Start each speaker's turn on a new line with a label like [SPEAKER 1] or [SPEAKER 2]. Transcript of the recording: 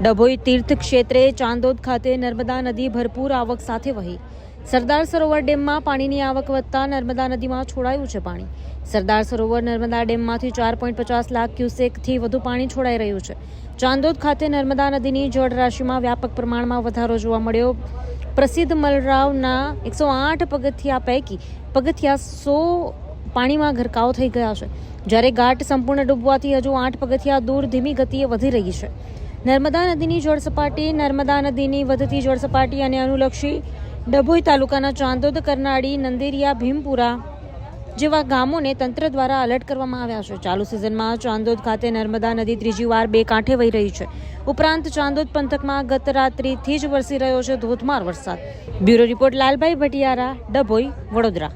[SPEAKER 1] ડભોઈ તીર્થ ક્ષેત્રે ચાંદોદ ખાતે નર્મદા નદી ભરપૂર આવક સાથે વહી. સરદાર સરોવર ડેમમાં પાણીની આવક વધતા નર્મદા નદીમાં છોડાયું છે પાણી. સરદાર સરોવર નર્મદા ડેમમાંથી 4.50 લાખ ક્યુસેકથી વધુ પાણી છોડાઈ રહ્યું છે. ચાંદોદ ખાતે નર્મદા નદીની જળરાશિમાં વ્યાપક પ્રમાણમાં વધારો જોવા મળ્યો. પ્રસિદ્ધ મલરાવના 108 પગથિયા પૈકી પગથિયા 100 પાણીમાં ગરકાવ થઈ ગયા છે, જ્યારે ઘાટ સંપૂર્ણ ડૂબવાથી હજુ 8 પગથિયા દૂર ધીમી ગતિએ વધી રહી છે. નર્મદા નદીની જળસપાટી નર્મદા નદીની વધતી જળસપાટી અને અનુલક્ષી ડભોઈ તાલુકાના ચાંદોદ, કરનાળી, નંદેરિયા, ભીમપુરા જેવા ગામોને તંત્ર દ્વારા એલર્ટ કરવામાં આવ્યા છે. ચાલુ સિઝનમાં ચાંદોદ ખાતે નર્મદા નદી ત્રીજી વાર બે કાંઠે વહી રહી છે. ઉપરાંત ચાંદોદ પંથકમાં ગત રાત્રિથી જ વરસી રહ્યો છે ધોધમાર વરસાદ. Bureau report Lalbhai Bhatiyara, Dabhoi, Vadodara.